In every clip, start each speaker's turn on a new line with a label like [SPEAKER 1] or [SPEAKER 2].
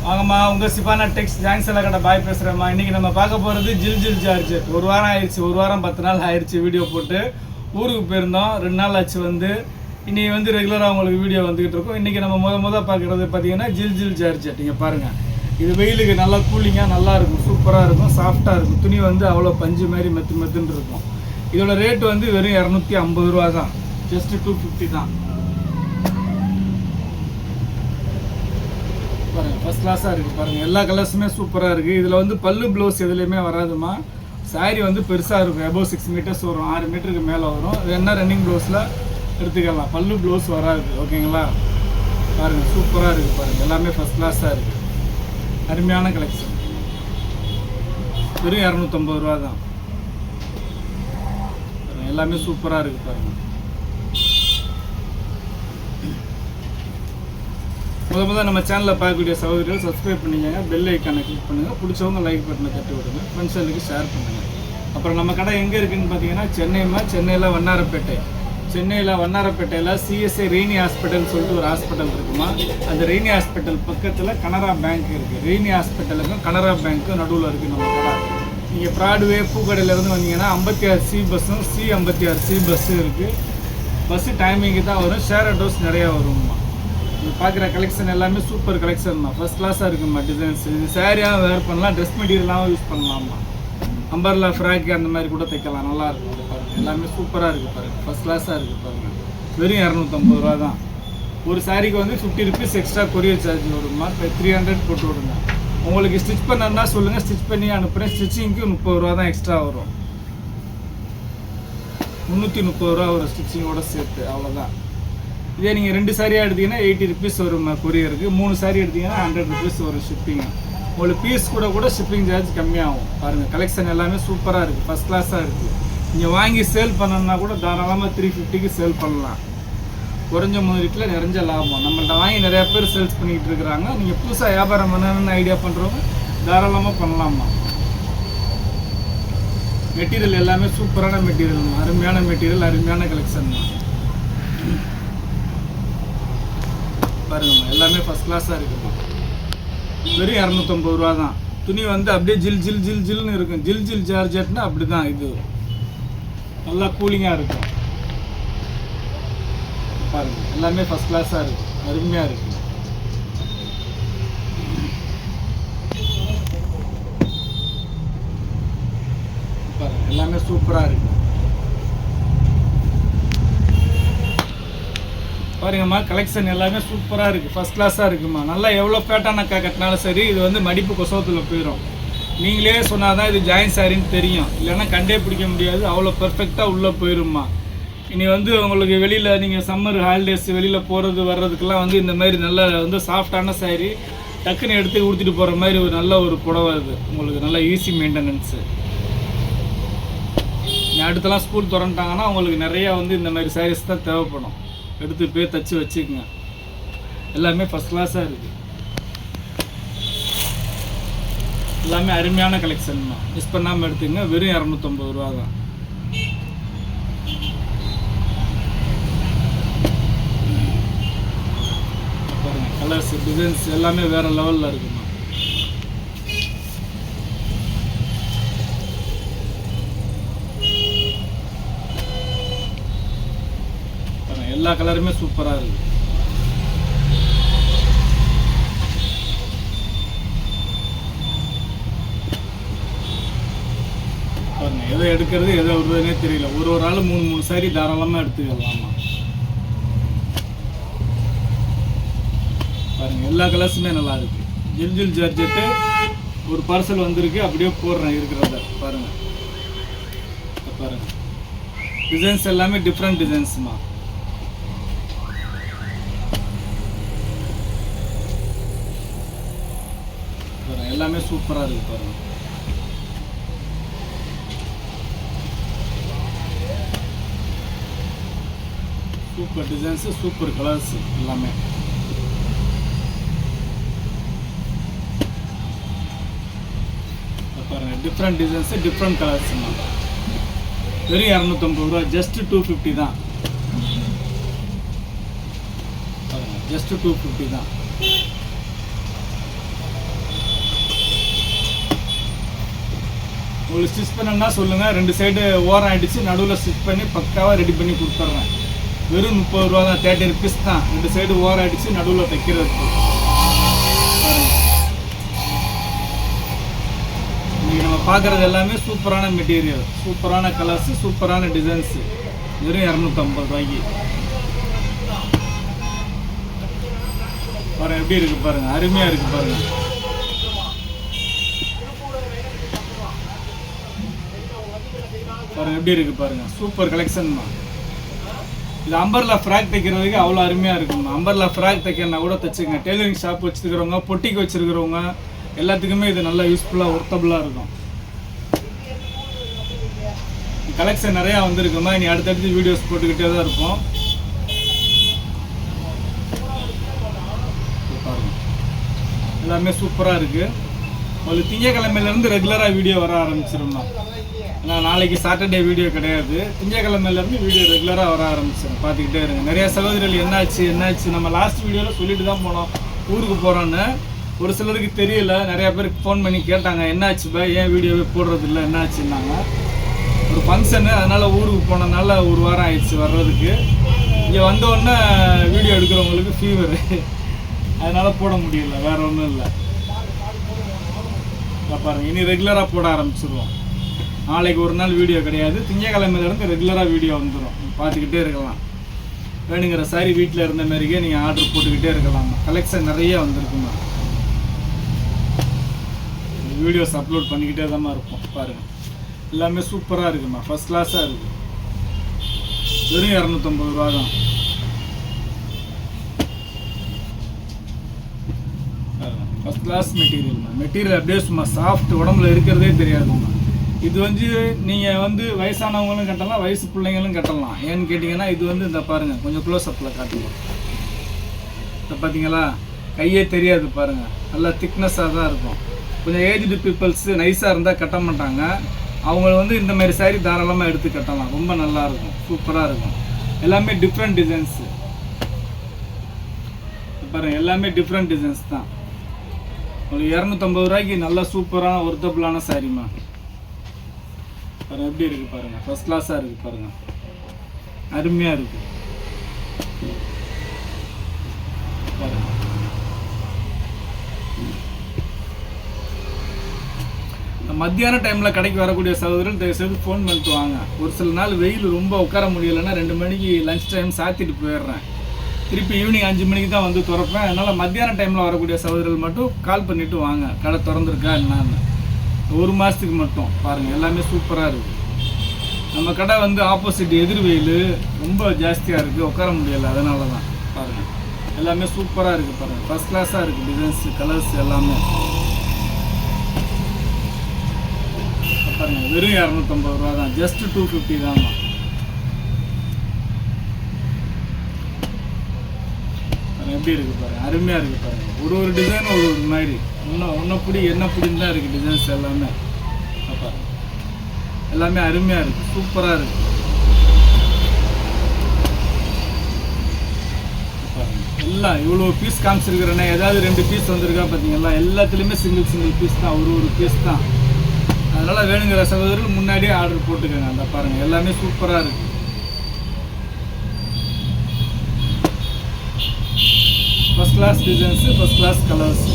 [SPEAKER 1] வாங்கம்மா உங்கள் சிபானா டெக்ஸ் ஜாயின்ஸில் கடை பாய் பேசுகிறேம்மா. இன்றைக்கி நம்ம பார்க்க போகிறது ஜில் ஜார்ஜெட். ஒரு வாரம் ஆயிடுச்சு, ஒரு வாரம் 10 நாள் ஆயிடுச்சு வீடியோ போட்டு. ஊருக்கு போயிருந்தோம், 2 நாள் ஆச்சு வந்து. இன்றைக்கி ரெகுலராக உங்களுக்கு வீடியோ வந்துக்கிட்டு இருக்கோம். இன்றைக்கி நம்ம முத பார்க்குறது பார்த்தீங்கன்னா ஜில் ஜார்ஜெட். இங்கே பாருங்கள், இது வெயிலுக்கு நல்லா கூலிங்காக நல்லாயிருக்கும், சூப்பராக இருக்கும், சாஃப்டாக இருக்கும். துணி வந்து அவ்வளோ பஞ்சு மாதிரி மெத்துன்னு இருக்கும். இதோட ரேட்டு வந்து வெறும் 250 ரூபா தான், ஜஸ்ட்டு 250 தான். பாருங்கள், ஃபஸ்ட் கிளாஸாக இருக்குது பாருங்கள். எல்லா கலர்ஸுமே சூப்பராக இருக்குது. இதில் வந்து பல்லு ப்ளவுஸ் எதுலேயுமே வராதுமா. சாரீ வந்து பெருசாக இருக்கும், எபோவ் 6 மீட்டர்ஸ் வரும், 6 மீட்டருக்கு மேலே வரும். இது என்ன ரன்னிங் ப்ளவுஸில் எடுத்துக்கலாம், பல்லு ப்ளவுஸ் வராது. ஓகேங்களா? பாருங்கள், சூப்பராக இருக்குது பாருங்கள். எல்லாமே ஃபஸ்ட் கிளாஸாக இருக்குது, அருமையான கலெக்ஷன். வெறும் 250 ரூபா தான். எல்லாமே சூப்பராக இருக்குது பாருங்கள். முதல் நம்ம சேனலில் பார்க்கக்கூடிய சகோதரிகள் சப்ஸ்கிரைப் பண்ணிக்கோங்க, பெல் ஐக்கானை கிளிக் பண்ணுங்கள், பிடிச்சவங்க லைக் பட்டனை தட்டி விடுங்க, ஃப்ரெண்ட்ஸுக்கு ஷேர் பண்ணுங்கள். அப்புறம் நம்ம கடை எங்கே இருக்குதுன்னு பார்த்தீங்கன்னா சென்னையில் வண்ணாரப்பேட்டையில் சிஎஸ்ஐ ரெய்னி ஹாஸ்பிட்டல்னு சொல்லிட்டு ஒரு ஹாஸ்பிட்டல் இருக்குமா. அந்த ரெய்னி ஹாஸ்பிட்டல் பக்கத்தில் கனரா பேங்க் இருக்குது. ரெய்னி ஹாஸ்பிட்டலுக்கும் கனரா பேங்க்கும் நடுவில் இருக்குது நம்ம கடை. நீங்கள் ப்ராட்வே பூக்கடையிலேருந்து வந்தீங்கன்னா 56C பஸ்ஸும் C56C பஸ்ஸும் இருக்குது. பஸ்ஸு டைமிங்கு தான் வரும், ஷேர் ஆட்டோஸ் நிறையா வரும்மா. இது பார்க்குற கலெக்ஷன் எல்லாமே சூப்பர் கலெக்ஷன் தான், ஃபஸ்ட் கிளாஸாக இருக்குமா. டிசைன்ஸ் இது சாரியாக வேர் பண்ணலாம், ட்ரெஸ் மெட்டீரியலாகவும் யூஸ் பண்ணலாமா. அம்பர்லா ஃப்ராக்கு அந்த மாதிரி கூட தைக்கலாம், நல்லாயிருக்கும். இது பாருங்கள், எல்லாமே சூப்பராக இருக்குது பாருங்கள், ஃபஸ்ட் கிளாஸாக இருக்குது பாருங்கள். வெறும் 250 ரூபா தான். ஒரு சாரிக்கு வந்து 50 ருபீஸ் எக்ஸ்ட்ரா கொரியர் சார்ஜ் வருமா. இப்போ 300 போட்டு விடுங்க. உங்களுக்கு ஸ்டிச் பண்ணணுன்னா சொல்லுங்கள், ஸ்டிச் பண்ணி அனுப்புகிறேன். ஸ்டிச்சிங்க்கு 30 ரூபா தான் எக்ஸ்ட்ரா வரும், 330 ரூபா வரும் ஸ்டிச்சிங்கோடு சேர்த்து, அவ்வளோதான். இதே நீங்கள் 2 சாரியாக எடுத்தீங்கன்னா 80 ருபீஸ் வரும் கொரியருக்கு. 3 சாரி எடுத்தீங்கன்னா 100 ருபீஸ் வரும் ஷிப்பிங். உங்களுக்கு பீஸ் கூட ஷிப்பிங் சார்ஜ் கம்மியாகும். பாருங்கள், கலெக்ஷன் எல்லாமே சூப்பராக இருக்குது, ஃபஸ்ட் கிளாஸாக இருக்குது. நீங்கள் வாங்கி சேல் பண்ணணுன்னா கூட தாராளமாக 350க்கு சேல் பண்ணலாம். குறைஞ்ச முதலீட்டில் நிறைஞ்ச லாபம். நம்மள்ட்ட வாங்கி நிறையா பேர் சேல்ஸ் பண்ணிக்கிட்டு இருக்கிறாங்க. நீங்கள் புதுசாக வியாபாரம் பண்ணணும்னு ஐடியா பண்ணுறவங்க தாராளமாக பண்ணலாமா. மெட்டீரியல் எல்லாமே சூப்பரான மெட்டீரியல், அருமையான மெட்டீரியல், அருமையான கலெக்ஷன் தான். பாருங்கம்மா, எல்லாமே ஃபஸ்ட் கிளாஸாக இருக்குமா. வெறும் 250 ரூபா தான். துணி வந்து அப்படியே ஜில்னு இருக்கும். ஜில் ஜார்ஜெட்னா அப்படி தான். இது நல்லா கூலிங்காக இருக்கும் பாருங்கள். எல்லாமே ஃபஸ்ட் கிளாஸாக இருக்குது, அருமையாக இருக்குது. பாருங்கள், எல்லாமே சூப்பராக இருக்குது பாருங்கம்மா. கலெக்ஷன் எல்லாமே சூப்பராக இருக்குது, ஃபஸ்ட் கிளாஸாக இருக்குமா. நல்லா எவ்வளோ ஃபேட்டான கட்டினாலும் சரி, இது வந்து மடிப்பு கொசவத்தில் போயிடும். நீங்களே சொன்னால் தான் இது ஜாயின் சாரின்னு தெரியும், இல்லைன்னா கண்டே பிடிக்க முடியாது. அவ்வளோ பர்ஃபெக்டாக உள்ளே போயிடும்மா. இனி வந்து உங்களுக்கு வெளியில் நீங்கள் சம்மர் ஹாலிடேஸ் வெளியில் போகிறது வர்றதுக்கெல்லாம் வந்து இந்த மாதிரி நல்ல வந்து சாஃப்டான சாரி டக்குன்னு எடுத்து கொடுத்துட்டு போகிற மாதிரி ஒரு நல்ல ஒரு புடவை. இது உங்களுக்கு நல்ல ஈஸி மெயின்டெனன்ஸு. அடுத்தலாம் ஸ்கூல் திறந்துட்டாங்கன்னா உங்களுக்கு நிறையா வந்து இந்த மாதிரி சாரீஸ் தான் தேவைப்படும். எடுத்து போய் தச்சு வச்சுக்கோங்க. எல்லாமே ஃபஸ்ட் கிளாஸாக இருக்குது, எல்லாமே அருமையான கலெக்ஷன் தான். மிஸ் பண்ணாமல் எடுத்துங்க. வெறும் 250 ரூபா தான். பாருங்கள், கலர்ஸ் டிசைன்ஸ் எல்லாமே வேறு லெவலில் இருக்குமா. எல்லா கலருமே சூப்பராக இருக்குது. பாருங்கள், எதை எடுக்கிறது எதை விடுறதுனே தெரியல. ஒரு ஆள் 3 சாரி தாராளமாக எடுத்துக்கலாமா. பாருங்கள், எல்லா கலர்ஸுமே நல்லா இருக்குது. ஜில் ஜார்ஜெட்டு ஒரு பார்சல் வந்திருக்கு, அப்படியே போடுறேன் இருக்கிறத. பாருங்கள் பாருங்கள், டிசைன்ஸ் எல்லாமே டிஃப்ரெண்ட் டிசைன்ஸுமா. எல்லாமே சூப்பராக இருக்குது பாருங்கள். சூப்பர் டிசைன்ஸு, சூப்பர் கலர்ஸு எல்லாமே. பாருங்கள், டிஃப்ரெண்ட் டிசைன்ஸு, டிஃப்ரெண்ட் கலர்ஸுமா. வெறும் 250 ரூபா, ஜஸ்ட் 250 தான். பாருங்கள், ஜஸ்ட் 250 தான். உங்களுக்கு ஸ்டிச் பண்ணணும்னா சொல்லுங்கள், 2 சைடு ஓரம் அடித்து நடுவில் ஸ்டிச் பண்ணி பக்காவாக ரெடி பண்ணி கொடுத்துட்றேன். வெறும் 30 ரூபா தான், 30 rupees தான். 2 சைடு ஓரம் அடித்து நடுவில் தைக்கிறதுக்கு. இன்றைக்கி நம்ம பார்க்குறது எல்லாமே சூப்பரான மெட்டீரியல், சூப்பரான கலர்ஸு, சூப்பரான டிசைன்ஸு. வெறும் 250 ரூபாய்க்கு. பாருங்கள் எப்படி இருக்குது பாருங்கள், அருமையாக இருக்குது பாருங்கள். பாருங்கள் எப்படி இருக்குது பாருங்கள், சூப்பர் கலெக்ஷன் தான். இது அம்பர்லா ஃப்ராக் தைக்கிறதுக்கு அவ்வளோ அருமையாக இருக்குங்க. அம்பர்லா ஃப்ராக் தைக்கிறனா கூட தைச்சுங்க. டெய்லரிங் ஷாப் வச்சுருக்கிறவங்க, பொட்டிக்கு வச்சுருக்கிறவங்க எல்லாத்துக்குமே இது நல்லா யூஸ்ஃபுல்லாக ஒர்த்தபுளாக இருக்கும். கலெக்ஷன் நிறையா வந்துருக்குமா, இனி அடுத்தடுத்து வீடியோஸ் போட்டுக்கிட்டே தான் இருப்போம். எல்லாமே சூப்பராக இருக்குது. உங்களுக்கு திங்கக்கிழமையிலேருந்து ரெகுலராக வீடியோ வர ஆரம்பிச்சிருந்தோம். ஏன்னா நாளைக்கு சாட்டர்டே வீடியோ கிடையாது, திங்கக்கிழமையிலேருந்து வீடியோ ரெகுலராக வர ஆரம்பிச்சிடும். பார்த்துக்கிட்டே இருங்க. நிறையா சகோதரிகள் என்னாச்சு நம்ம லாஸ்ட் வீடியோவில் சொல்லிட்டு தான் போனோம் ஊருக்கு போகிறோன்னு. ஒரு சிலருக்கு தெரியல, நிறையா பேருக்கு ஃபோன் பண்ணி கேட்டாங்க என்னாச்சு பா, ஏன் வீடியோவே போடுறதில்ல, என்னாச்சுன்னாங்க. ஒரு ஃபங்க்ஷனு, அதனால் ஊருக்கு போனதுனால 1 வாரம் ஆயிடுச்சு வர்றதுக்கு. இங்கே வந்தோடனே வீடியோ எடுக்கிறவங்களுக்கு ஃபீவரு, அதனால் போட முடியல, வேறு ஒன்றும் இல்லை. பாருங்கள், இனி ரெகுலராக போட ஆரம்பிச்சிடுவோம். நாளைக்கு ஒரு நாள் வீடியோ கிடையாது, திங்கக்கிழமையிலேருந்து ரெகுலராக வீடியோ வந்துடும். பார்த்துக்கிட்டே இருக்கலாம். வேணுங்கிற சாரி வீட்டில் இருந்த மாதிரிக்கே நீங்கள் ஆர்டர் போட்டுக்கிட்டே இருக்கலாமா. கலெக்ஷன் நிறைய வந்திருக்குமா. வீடியோஸ் அப்லோட் பண்ணிக்கிட்டே தான் இருப்போம். பாருங்கள் எல்லாமே சூப்பராக இருக்குமா, ஃபஸ்ட் கிளாஸாக இருக்குது. வெறும் 250 ரூபா தான். ஃபஸ்ட் கிளாஸ் மெட்டீரியல் அப்படியே சும்மா சாஃப்ட், உடம்புல இருக்கிறதே தெரியாதுமா. இது நீங்கள் வயசானவங்களும் கட்டலாம், வயசு பிள்ளைங்களும் கட்டலாம். ஏன்னு கேட்டிங்கன்னா இது இந்த பாருங்கள், கொஞ்சம் க்ளோஸ்அப்பில் காட்டுவோம். இதை பார்த்தீங்களா, கையே தெரியாது பாருங்கள், நல்லா திக்னஸாக தான் இருக்கும். கொஞ்சம் ஏஜ்டு பீப்புள்ஸு நைஸாக இருந்தால் கட்ட மாட்டாங்க. அவங்க இந்த மாதிரி சாரி தாராளமாக எடுத்து கட்டலாம். ரொம்ப நல்லாயிருக்கும், சூப்பராக இருக்கும். எல்லாமே டிஃப்ரெண்ட் டிசைன்ஸு பாருங்கள், எல்லாமே டிஃப்ரெண்ட் டிசைன்ஸ் தான். உங்களுக்கு 250 ரூபாய்க்கு நல்லா சூப்பரான ஒர்த்தபுளான சாரிம்மா. பாருங்கள் எப்படி இருக்குது பாருங்கள், ஃபஸ்ட் கிளாஸாக இருக்குது பாருங்கள், அருமையாக இருக்குது பாருங்கள். மத்தியான டைமில் கடைக்கு வரக்கூடிய சகோதரர்கள் தயவுசெய்து ஃபோன் பண்ணிட்டு வாங்க. ஒரு சில நாள் வெயில் ரொம்ப உட்கார முடியலைன்னா 2 மணிக்கு லஞ்ச் டைம் சாத்திட்டு போயிடுறேன். திருப்பி ஈவினிங் 5 மணிக்கு தான் திறப்பேன். அதனால் மத்தியான டைமில் வரக்கூடிய சகோதரர்கள் மட்டும் கால் பண்ணிவிட்டு வாங்க, கடை திறந்துருக்கா என்னான்னு. 1 மாதத்துக்கு மட்டும் பாருங்கள், எல்லாமே சூப்பராக இருக்குது. நம்ம கடை ஆப்போசிட் எதிர்வெயில் ரொம்ப ஜாஸ்தியாக இருக்குது, உட்கார முடியலை, அதனால தான். பாருங்கள் எல்லாமே சூப்பராக இருக்குது பாருங்கள், ஃபஸ்ட் கிளாஸாக இருக்குது. டிசைன்ஸு, கலர்ஸ் எல்லாமே பாருங்கள். வெறும் 250 ரூபா தான், ஜஸ்ட் 250 தான்மா. எப்படி இருக்குது பாருங்கள், அருமையாக இருக்குது பாருங்கள். ஒரு டிசைன் ஒரு மாதிரி ஒன்று என்ன பிடின்னு தான் இருக்குது டிசைன்ஸ் எல்லாமே. பாருங்கள் எல்லாமே அருமையாக இருக்குது, சூப்பராக இருக்குது. பாருங்கள் எல்லாம் இவ்வளோ பீஸ் காமிச்சிருக்கிறேன்னா ஏதாவது 2 பீஸ் வந்திருக்கா பார்த்தீங்களா, எல்லாத்துலேயுமே சிங்கிள் பீஸ் தான், ஒரு பீஸ் தான். அதனால் வேணுங்கிற சகோதரர்கள் முன்னாடியே ஆர்டர் போட்டுக்கோங்க. அந்த பாருங்கள் எல்லாமே சூப்பராக இருக்குது. First class designs, first class colours.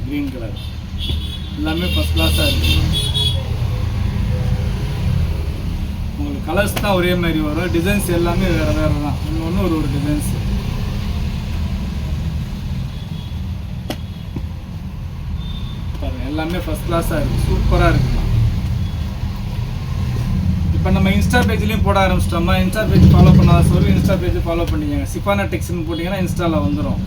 [SPEAKER 1] Green colour எல்லாமே ஃபஸ்ட் கிளாஸாக இருக்குது. உங்களுக்கு கலர்ஸ் தான் ஒரே மாதிரி வரும், டிசைன்ஸ் எல்லாமே வேறு வேறு தான். ஒன்று ஒரு டிசைன்ஸு. பாருங்கள் எல்லாமே ஃபஸ்ட் கிளாஸாக இருக்குது, சூப்பராக இருக்குண்ணா. இப்போ நம்ம இன்ஸ்டா பேஜ்லேயும் போட ஆரம்பிச்சிட்டோம்மா. இன்ஸ்டா பேஜ் ஃபாலோ பண்ணாத சொல்லி இன்ஸ்டா பேஜ் ஃபாலோ பண்ணிக்கோங்க. சிஃபானா டெக்ஸ்ட்னு போட்டிங்கன்னா இன்ஸ்டாவில் வந்துடும்.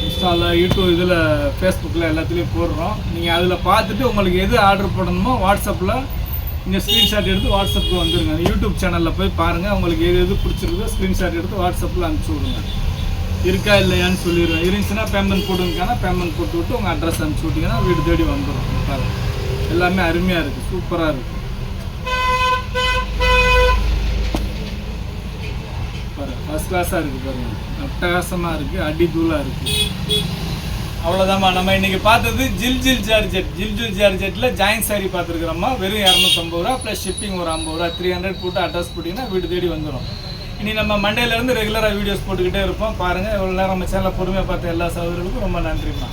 [SPEAKER 1] இன்ஸ்டாவில், யூடியூப், இதில் ஃபேஸ்புக்கில் எல்லாத்துலேயும் போடுறோம். நீங்கள் அதில் பார்த்துட்டு உங்களுக்கு எது ஆர்டர் போடணுமோ வாட்ஸ்அப்பில் நீங்கள் ஸ்க்ரீன்ஷாட் எடுத்து வாட்ஸ்அப்பில் வந்துடுங்க. யூடியூப் சேனலில் போய் பாருங்கள், உங்களுக்கு எது பிடிச்சிருக்கோ ஸ்க்ரீன்ஷாட் எடுத்து வாட்ஸ்அப்பில் அனுப்பிச்சி விடுங்க. இருக்கா இல்லையான்னு சொல்லிடுவேன். இருந்துச்சுன்னா பேமெண்ட் போடுங்கன்னா பேமெண்ட் போட்டு விட்டு உங்கள் அட்ரஸ் அனுப்பிச்சி விட்டிங்கன்னா வீடு தேடி வந்துடும். பாருங்கள் எல்லாமே அருமையாக இருக்குது, சூப்பராக இருக்குது. பாருங்கள் ஃபஸ்ட் ஃபர்ஸ்ட் கிளாஸாக இருக்குது பாருங்கள், அட்டகாசமாக இருக்குது, அடி தூளாக இருக்குது. அவ்வளோதாம்மா. நம்ம இன்றைக்கி பார்த்தது ஜில் ஜில் ஜார்ஜெட்டில் ஜாயின் சாரி பார்த்துருக்குறோம்மா. வெறும் 250 ரூபா ப்ளஸ் ஷிப்பிங் ஒரு 50 ரூபா, 300 போட்டு அட்ரஸ் போட்டிங்கன்னா வீடு தேடி வந்துடும். இனி நம்ம மண்டேலேருந்து ரெகுலராக வீடியோஸ் போட்டுக்கிட்டே இருப்போம். பாருங்கள், இவ்வளோ நேரம் நம்ம சேனலை பொறுமையாக பார்த்த எல்லா சகோதரர்களுக்கும் ரொம்ப நன்றிம்மா.